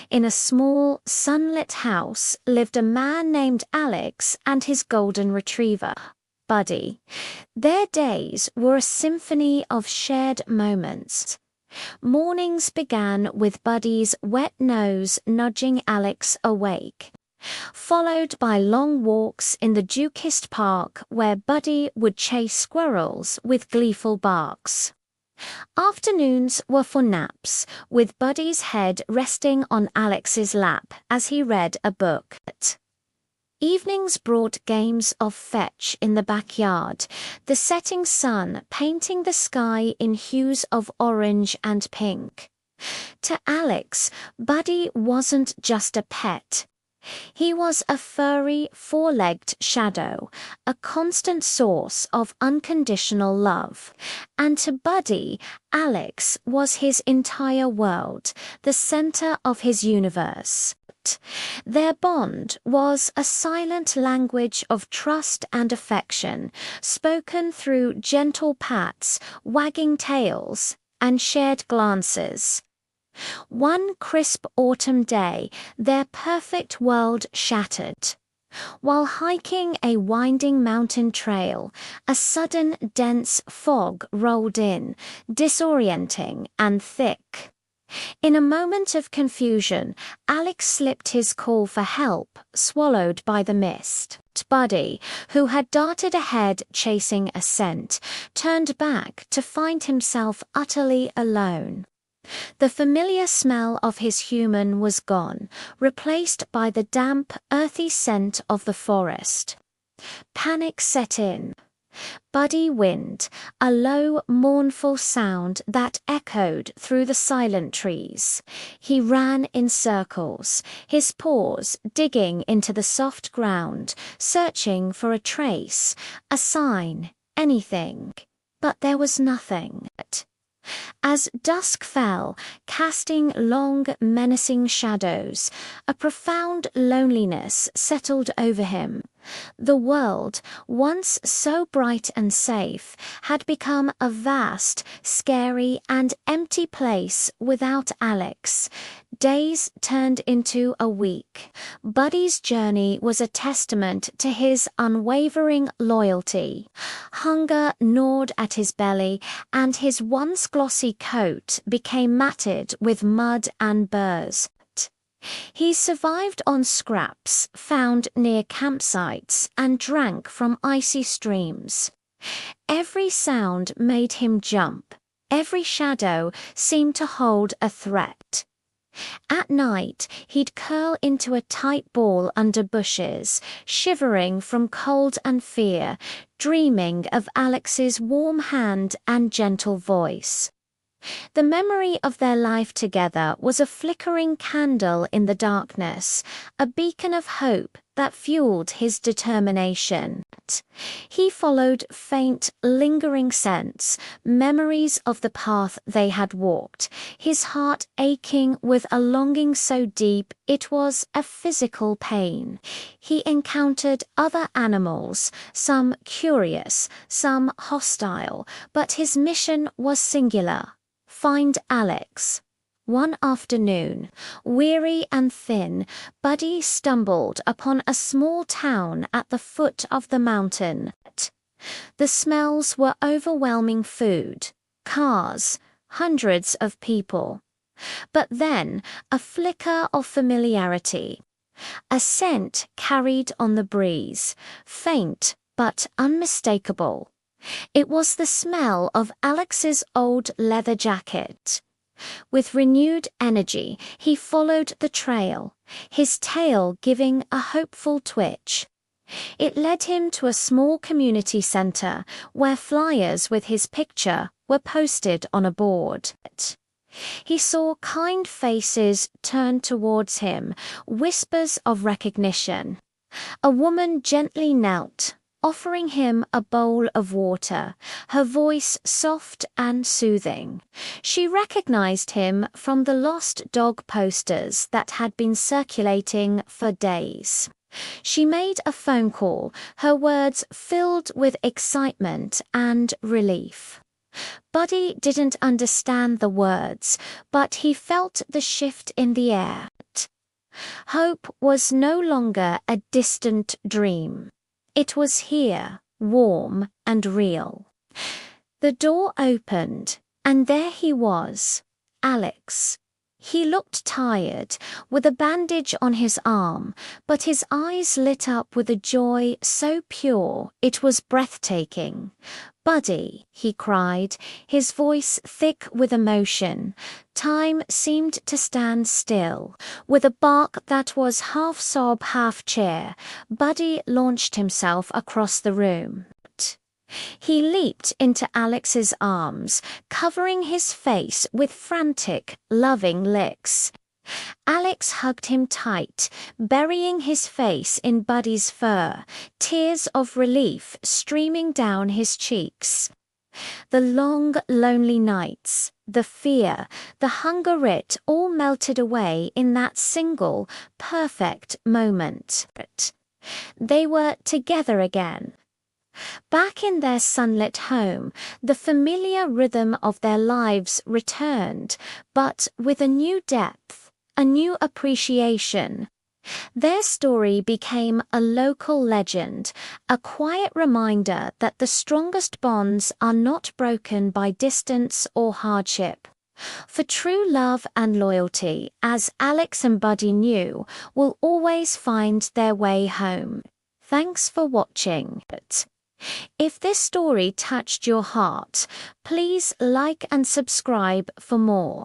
In a small, sunlit house lived a man named Alex and his golden retriever, Buddy. Their days were a symphony of shared moments. Mornings began with Buddy's wet nose nudging Alex awake, followed by long walks in the dew-kissed park where Buddy would chase squirrels with gleeful barks. Afternoons were for naps, with Buddy's head resting on Alex's lap as he read a book. Evenings brought games of fetch in the backyard, the setting sun painting the sky in hues of orange and pink. To Alex, Buddy wasn't just a pet. He was a furry, four-legged shadow, a constant source of unconditional love. And to Buddy, Alex was his entire world, the center of his universe. Their bond was a silent language of trust and affection, spoken through gentle pats, wagging tails, and shared glances. One crisp autumn day, their perfect world shattered. While hiking a winding mountain trail, a sudden dense fog rolled in, disorienting and thick. In a moment of confusion, Alex slipped his call for help, swallowed by the mist. Buddy, who had darted ahead chasing a scent, turned back to find himself utterly alone. The familiar smell of his human was gone, replaced by the damp, earthy scent of the forest. Panic set in. Buddy whined, a low, mournful sound that echoed through the silent trees. He ran in circles, his paws digging into the soft ground, searching for a trace, a sign, anything. But there was nothing. As dusk fell, casting long, menacing shadows, a profound loneliness settled over him. The world, once so bright and safe, had become a vast, scary, and empty place without Alex. Days turned into a week. Buddy's journey was a testament to his unwavering loyalty. Hunger gnawed at his belly, and his once glossy coat became matted with mud and burrs. He survived on scraps found near campsites and drank from icy streams. Every sound made him jump. Every shadow seemed to hold a threat. At night, he'd curl into a tight ball under bushes, shivering from cold and fear, dreaming of Alex's warm hand and gentle voice. The memory of their life together was a flickering candle in the darkness, a beacon of hope that fueled his determination. He followed faint, lingering scents, memories of the path they had walked, his heart aching with a longing so deep it was a physical pain. He encountered other animals, some curious, some hostile, but his mission was singular. Find Alex. One afternoon, weary and thin, Buddy stumbled upon a small town at the foot of the mountain. The smells were overwhelming: food, cars, hundreds of people. But then, a flicker of familiarity. A scent carried on the breeze, faint but unmistakable. It was the smell of Alex's old leather jacket. With renewed energy, he followed the trail, his tail giving a hopeful twitch. It led him to a small community center where flyers with his picture were posted on a board. He saw kind faces turned towards him, whispers of recognition. A woman gently knelt, offering him a bowl of water, her voice soft and soothing. She recognized him from the lost dog posters that had been circulating for days. She made a phone call, her words filled with excitement and relief. Buddy didn't understand the words, but he felt the shift in the air. Hope was no longer a distant dream. It was here, warm and real. The door opened, and there he was, Alex. He looked tired, with a bandage on his arm, but his eyes lit up with a joy so pure it was breathtaking. "Buddy," he cried, his voice thick with emotion. Time seemed to stand still. With a bark that was half sob, half cheer, Buddy launched himself across the room. He leaped into Alex's arms, covering his face with frantic, loving licks. Alex hugged him tight, burying his face in Buddy's fur, tears of relief streaming down his cheeks. The long, lonely nights, the fear, the hunger, it all melted away in that single, perfect moment. They were together again. Back in their sunlit home, the familiar rhythm of their lives returned, but with a new depth, a new appreciation. Their story became a local legend, a quiet reminder that the strongest bonds are not broken by distance or hardship. For true love and loyalty, as Alex and Buddy knew, will always find their way home. Thanks for watching. If this story touched your heart, please like and subscribe for more.